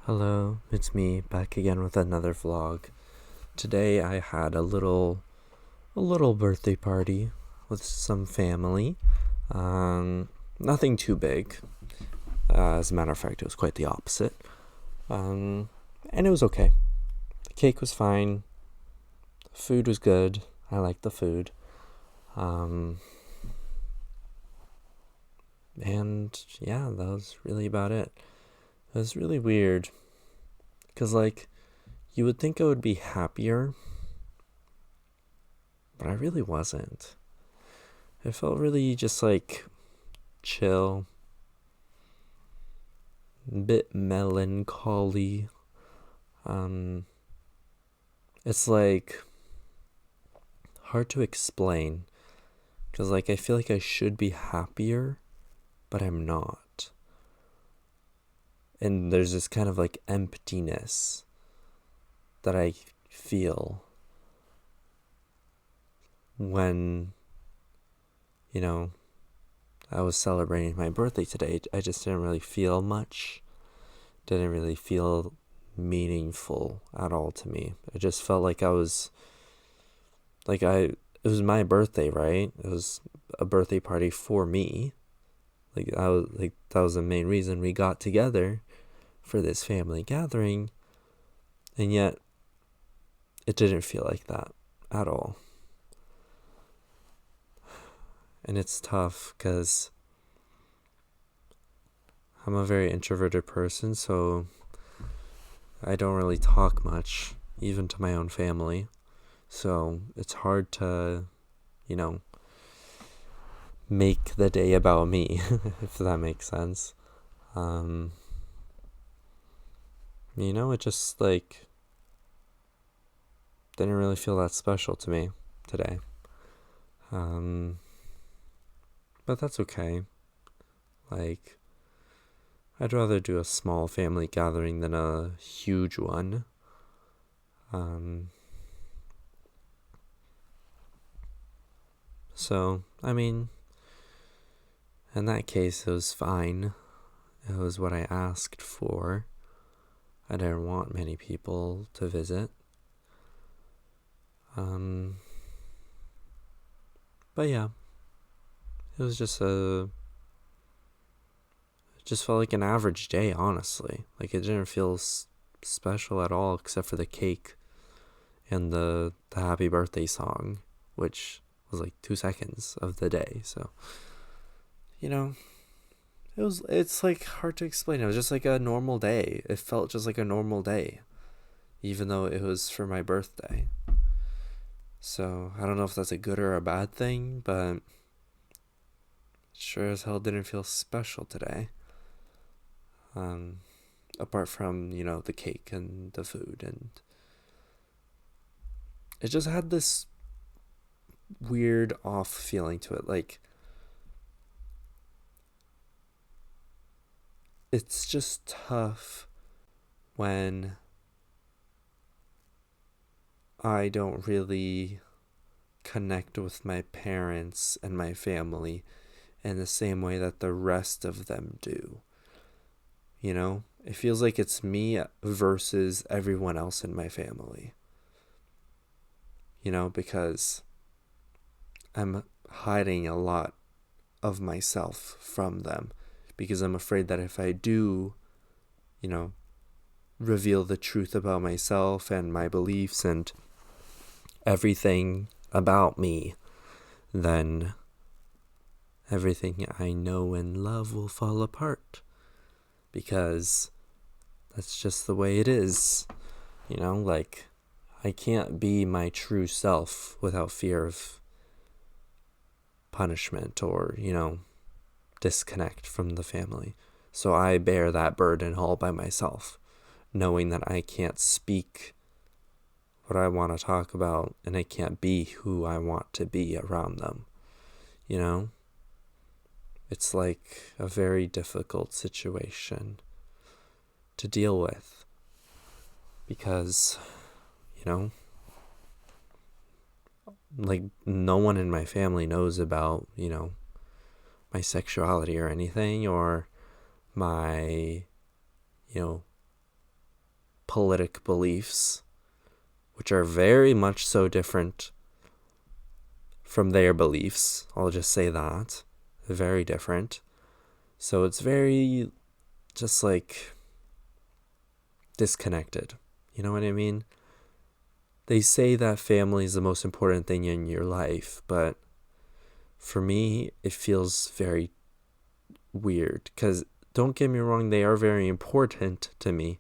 Hello, it's me back again with another vlog. Today I had a little birthday party with some family. Nothing too big. As a matter of fact, it was quite the opposite. And it was okay. The cake was fine. The food was good. I liked the food. And yeah, that was really about it. It was really weird because you would think I would be happier, but I really wasn't. It felt really just chill, a bit melancholy. It's hard to explain because I feel like I should be happier, but I'm not. And there's this kind of emptiness that I feel when, I was celebrating my birthday today. I just didn't really feel much. Didn't really feel meaningful at all to me. It just felt like I was it was my birthday, right? It was a birthday party for me. That was the main reason we got together for this family gathering, and yet it didn't feel like that at all. And it's tough because I'm a very introverted person, so I don't really talk much, even to my own family. So it's hard to, make the day about me, if that makes sense. It just didn't really feel that special to me today. But that's okay. I'd rather do a small family gathering than a huge one. So, in that case, it was fine. It was what I asked for. I didn't want many people to visit. But yeah, it was just it just felt like an average day, honestly. It didn't feel special at all, except for the cake and the happy birthday song, which was 2 seconds of the day. So, it's hard to explain. It was just a normal day. It felt just like a normal day, even though it was for my birthday. So I don't know if that's a good or a bad thing, but sure as hell didn't feel special today. Apart from, the cake and the food, and it just had this weird off feeling to it. It's just tough when I don't really connect with my parents and my family in the same way that the rest of them do. It feels like it's me versus everyone else in my family. Because I'm hiding a lot of myself from them, because I'm afraid that if I do, reveal the truth about myself and my beliefs and everything about me, then everything I know and love will fall apart, because that's just the way it is. I can't be my true self without fear of punishment or, disconnect from the family. So I bear that burden all by myself, knowing that I can't speak what I want to talk about and I can't be who I want to be around them. It's a very difficult situation to deal with, because, no one in my family knows about, my sexuality or anything, or my, politic beliefs, which are very much so different from their beliefs. I'll just say that. Very different. So it's very just like disconnected. You know what I mean? They say that family is the most important thing in your life, but for me, it feels very weird because don't get me wrong, they are very important to me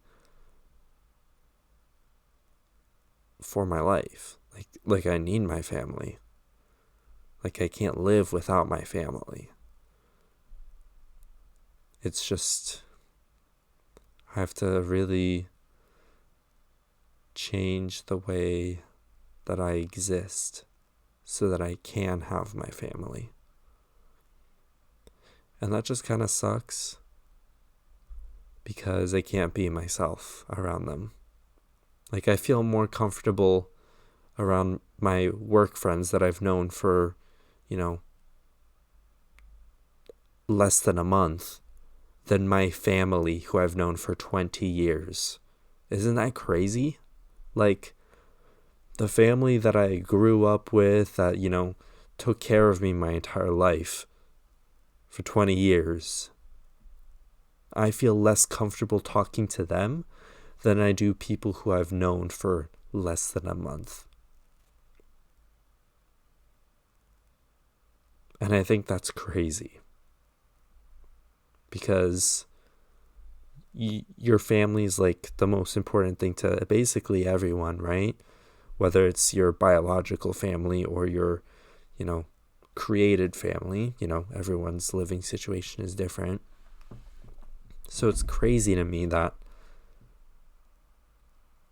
for my life. Like I need my family. Like I can't live without my family. It's just I have to really change the way that I exist so that I can have my family. And that just kind of sucks because I can't be myself around them. Like I feel more comfortable around my work friends that I've known for, less than a month than my family who I've known for 20 years. Isn't that crazy? Like the family that I grew up with that, took care of me my entire life for 20 years. I feel less comfortable talking to them than I do people who I've known for less than a month. And I think that's crazy. Because your family is like the most important thing to basically everyone, right? Whether it's your biological family or your, created family, everyone's living situation is different. So it's crazy to me that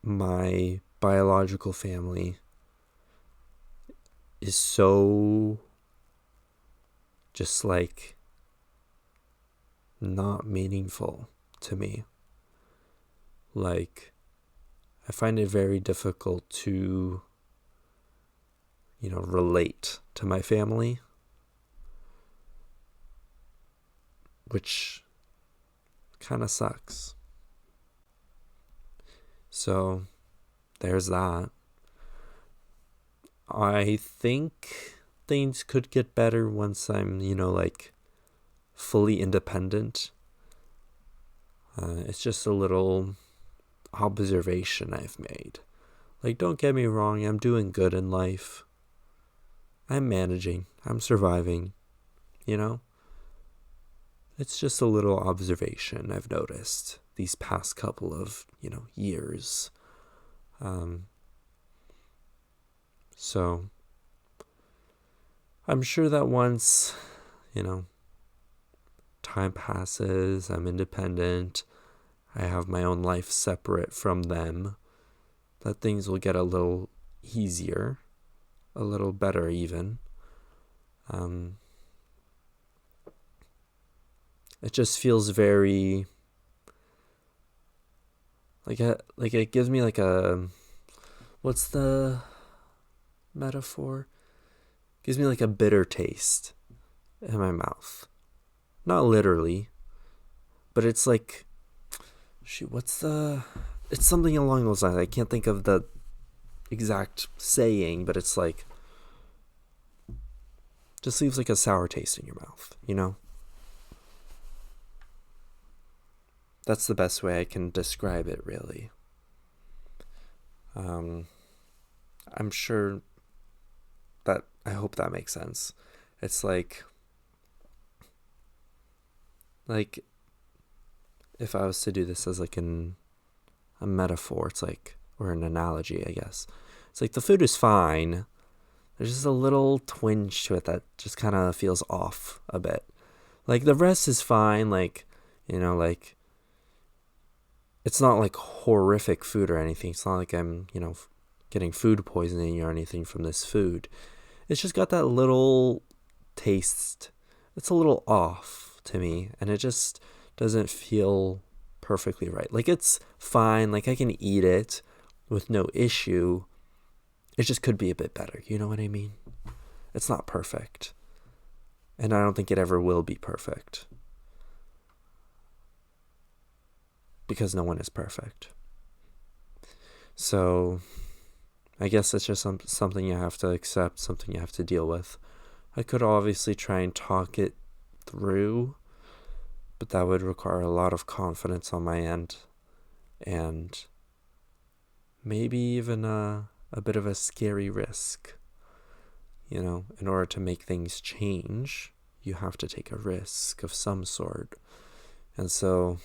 my biological family is so just like not meaningful to me. Like, I find it very difficult to, relate to my family, which kind of sucks. So, there's that. I think things could get better once I'm, fully independent. It's just a little observation I've made. Like, don't get me wrong, I'm doing good in life. I'm managing. I'm surviving. It's just a little observation I've noticed these past couple of, years. So I'm sure that once, time passes, I'm independent, I have my own life separate from them, that things will get a little easier, a little better even. It just feels very like it gives me like a, what's the metaphor? It gives me like a bitter taste in my mouth. Not literally, but it's like, it's something along those lines. I can't think of the exact saying, but it's like, just leaves like a sour taste in your mouth, That's the best way I can describe it, really. I'm sure that, I hope that makes sense. It's like if I was to do this as like a metaphor, it's like, or an analogy, I guess. It's like the food is fine. There's just a little twinge to it that just kind of feels off a bit. Like the rest is fine. Like, it's not like horrific food or anything. It's not like I'm, getting food poisoning or anything from this food. It's just got that little taste. It's a little off to me, and it just doesn't feel perfectly right. Like it's fine. Like I can eat it with no issue. It just could be a bit better. You know what I mean? It's not perfect. And I don't think it ever will be perfect. Because no one is perfect. So I guess it's just something you have to accept, something you have to deal with. I could obviously try and talk it through, but that would require a lot of confidence on my end, and maybe even a bit of a scary risk. In order to make things change, you have to take a risk of some sort. And so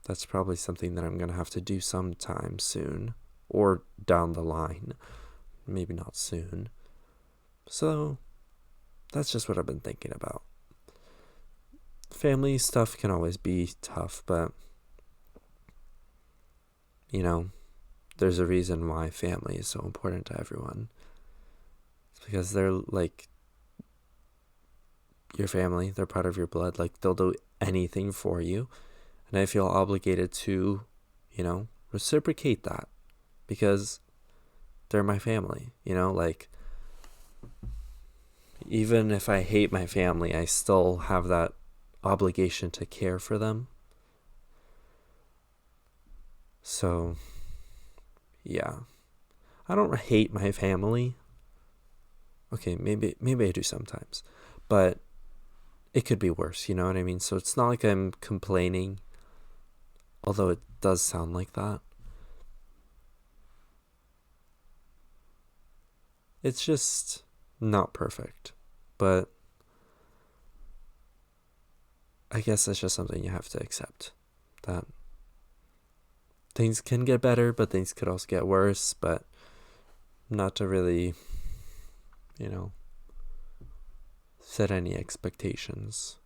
that's probably something that I'm going to have to do sometime soon, or down the line. Maybe not soon. So that's just what I've been thinking about. Family stuff can always be tough, but there's a reason why family is so important to everyone. It's because they're like your family, they're part of your blood, like they'll do anything for you. And I feel obligated to, reciprocate that, because they're my family, like even if I hate my family, I still have that obligation to care for them. So, yeah. I don't hate my family. Okay, maybe I do sometimes. But it could be worse, you know what I mean? So it's not like I'm complaining, although it does sound like that. It's just not perfect. But I guess that's just something you have to accept. That things can get better, but things could also get worse. But not to really, set any expectations.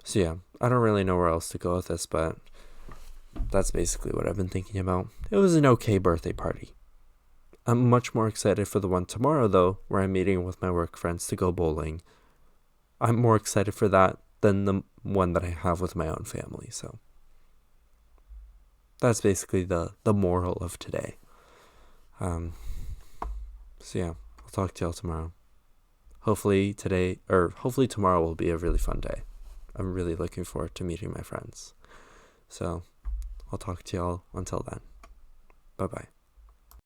So yeah, I don't really know where else to go with this, but that's basically what I've been thinking about. It was an okay birthday party. I'm much more excited for the one tomorrow, though, where I'm meeting with my work friends to go bowling. I'm more excited for that than the one that I have with my own family. So that's basically the moral of today. So yeah, I'll talk to y'all tomorrow. Hopefully tomorrow will be a really fun day. I'm really looking forward to meeting my friends. So I'll talk to y'all until then. Bye-bye.